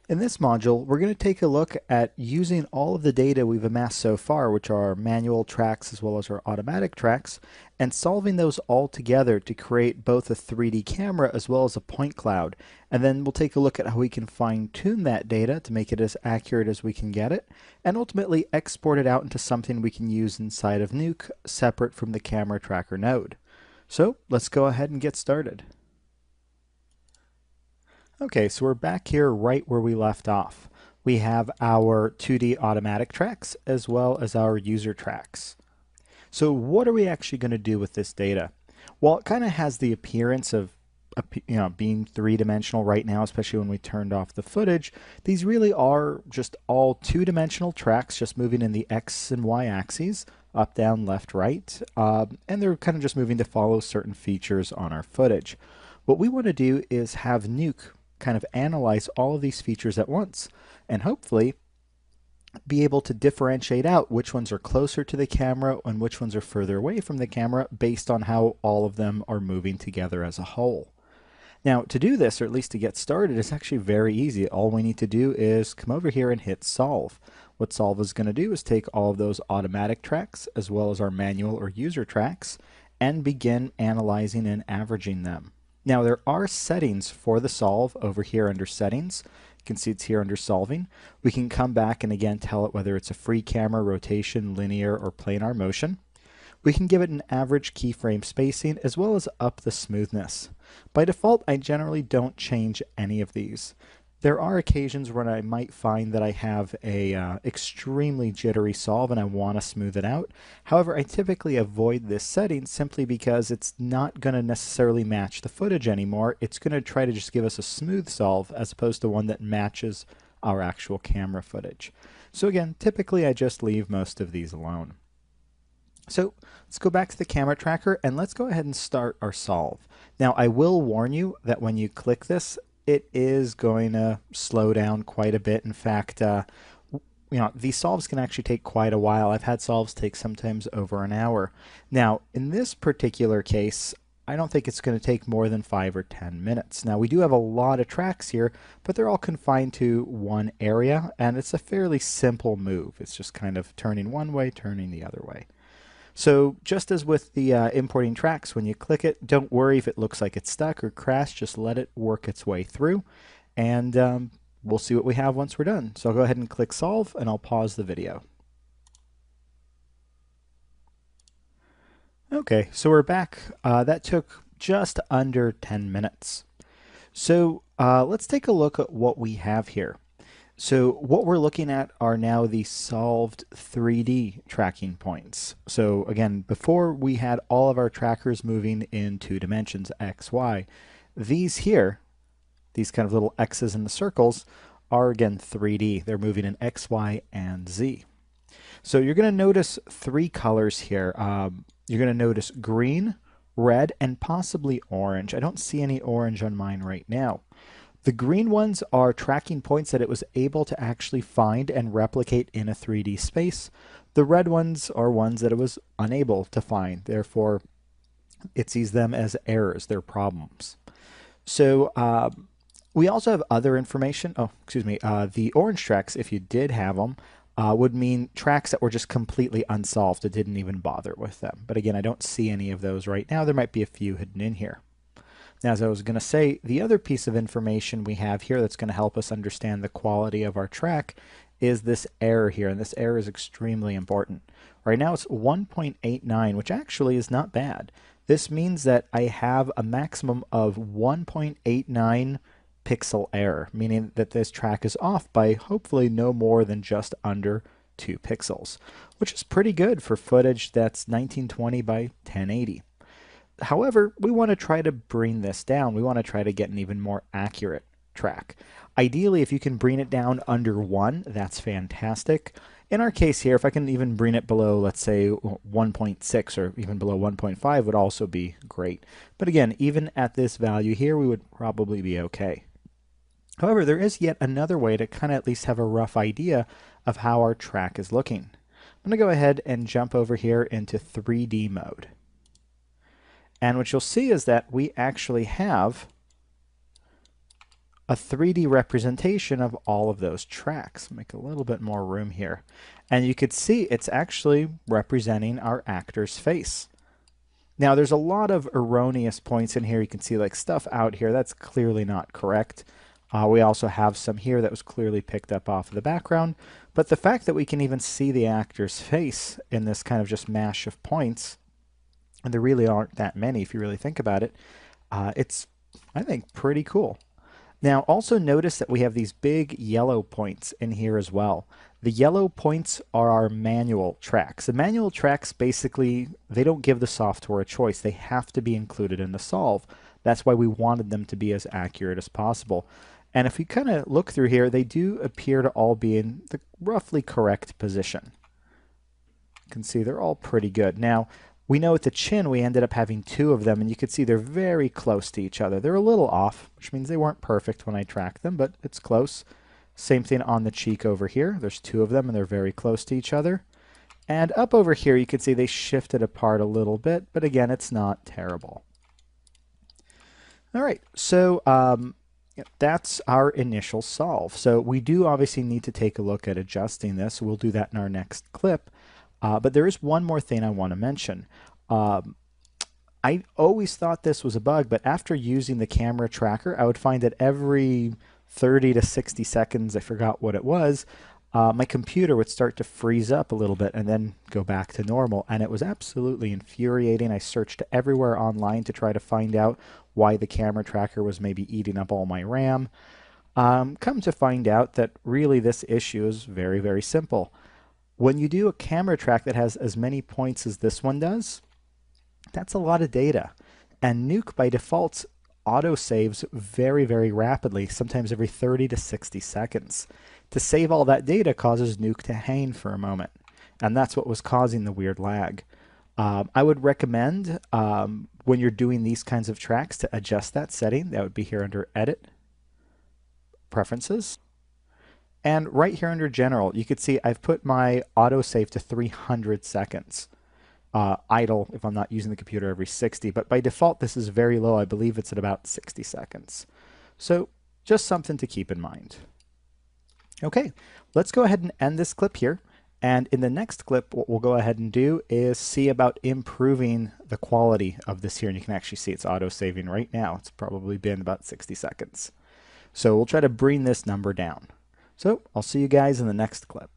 In this module, we're going to take a look at using all of the data we've amassed so far, which are our manual tracks as well as our automatic tracks, and solving those all together to create both a 3D camera as well as a point cloud. And then we'll take a look at how we can fine-tune that data to make it as accurate as we can get it, and ultimately export it out into something we can use inside of Nuke separate from the camera tracker node. So let's go ahead and get started. Okay, so we're back here right where we left off. We have our 2D automatic tracks as well as our user tracks. So what are we actually going to do with this data? Well, it kind of has the appearance of being three-dimensional right now, especially when we turned off the footage. These really are just all two-dimensional tracks just moving in the X and Y axes, up, down, left, right, and they're kind of just moving to follow certain features on our footage. What we want to do is have Nuke kind of analyze all of these features at once and hopefully be able to differentiate out which ones are closer to the camera and which ones are further away from the camera based on how all of them are moving together as a whole. Now, to do this, or at least to get started, is actually very easy. All we need to do is come over here and hit solve. What solve is going to do is take all of those automatic tracks as well as our manual or user tracks and begin analyzing and averaging them. Now there are settings for the solve over here under settings. You can see it's here under solving. We can come back and again tell it whether it's a free camera, rotation, linear, or planar motion. We can give it an average keyframe spacing as well as up the smoothness. By default, I generally don't change any of these. There are occasions when I might find that I have a extremely jittery solve and I want to smooth it out. However, I typically avoid this setting simply because it's not going to necessarily match the footage anymore. It's going to try to just give us a smooth solve as opposed to one that matches our actual camera footage. So again, typically I just leave most of these alone. So let's go back to the camera tracker and let's go ahead and start our solve. Now I will warn you that when you click this, it is going to slow down quite a bit. In fact, these solves can actually take quite a while. I've had solves take sometimes over an hour. Now, in this particular case, I don't think it's going to take more than 5 or 10 minutes. Now, we do have a lot of tracks here, but they're all confined to one area, and it's a fairly simple move. It's just kind of turning one way, turning the other way. So just as with the importing tracks, when you click it, don't worry if it looks like it's stuck or crashed. Just let it work its way through, and we'll see what we have once we're done. So I'll go ahead and click solve, and I'll pause the video. Okay, so we're back. That took just under 10 minutes. So let's take a look at what we have here. So what we're looking at are now the solved 3D tracking points. So again, before we had all of our trackers moving in 2 dimensions, X, Y. These here, these kind of little X's in the circles, are again 3D. They're moving in X, Y, and Z. So you're going to notice 3 colors here. You're going to notice green, red, and possibly orange. I don't see any orange on mine right now. The green ones are tracking points that it was able to actually find and replicate in a 3D space. The red ones are ones that it was unable to find. Therefore, it sees them as errors, they're problems. So we also have other information. Oh, excuse me. The orange tracks, if you did have them, would mean tracks that were just completely unsolved. It didn't even bother with them. But again, I don't see any of those right now. There might be a few hidden in here. Now, as I was going to say, the other piece of information we have here that's going to help us understand the quality of our track is this error here, and this error is extremely important. Right now it's 1.89, which actually is not bad. This means that I have a maximum of 1.89 pixel error, meaning that this track is off by hopefully no more than just under 2 pixels, which is pretty good for footage that's 1920 by 1080. However, we want to try to bring this down. We want to try to get an even more accurate track. Ideally, if you can bring it down under 1, that's fantastic. In our case here, if I can even bring it below, let's say 1.6 or even below 1.5 would also be great. But again, even at this value here, we would probably be okay. However, there is yet another way to kind of at least have a rough idea of how our track is looking. I'm going to go ahead and jump over here into 3D mode. And what you'll see is that we actually have a 3D representation of all of those tracks. Make a little bit more room here. And you could see it's actually representing our actor's face. Now there's a lot of erroneous points in here. You can see like stuff out here that's clearly not correct. We also have some here that was clearly picked up off of the background. But the fact that we can even see the actor's face in this kind of just mash of points, and there really aren't that many if you really think about it, it's, I think, pretty cool. Now also notice that we have these big yellow points in here as well. The yellow points are our manual tracks. The manual tracks basically, they don't give the software a choice. They have to be included in the solve. That's why we wanted them to be as accurate as possible. And if we kind of look through here, they do appear to all be in the roughly correct position. You can see they're all pretty good. Now, we know at the chin we ended up having two of them, and you can see they're very close to each other. They're a little off, which means they weren't perfect when I tracked them, but it's close. Same thing on the cheek over here. There's two of them, and they're very close to each other. And up over here, you can see they shifted apart a little bit, but again, it's not terrible. All right, so that's our initial solve. So we do obviously need to take a look at adjusting this. We'll do that in our next clip. But there is one more thing I want to mention. I always thought this was a bug, but after using the camera tracker, I would find that every 30 to 60 seconds, I forgot what it was, my computer would start to freeze up a little bit and then go back to normal. And it was absolutely infuriating. I searched everywhere online to try to find out why the camera tracker was maybe eating up all my RAM. Come to find out that really this issue is very, very simple. When you do a camera track that has as many points as this one does, that's a lot of data. And Nuke by default auto saves very, very rapidly, sometimes every 30 to 60 seconds. To save all that data causes Nuke to hang for a moment. And that's what was causing the weird lag. I would recommend when you're doing these kinds of tracks to adjust that setting. That would be here under Edit, Preferences. And right here under General, you can see I've put my autosave to 300 seconds. Idle if I'm not using the computer every 60, but by default this is very low. I believe it's at about 60 seconds. So just something to keep in mind. Okay, let's go ahead and end this clip here. And in the next clip, what we'll go ahead and do is see about improving the quality of this here. And you can actually see it's auto-saving right now. It's probably been about 60 seconds. So we'll try to bring this number down. So I'll see you guys in the next clip.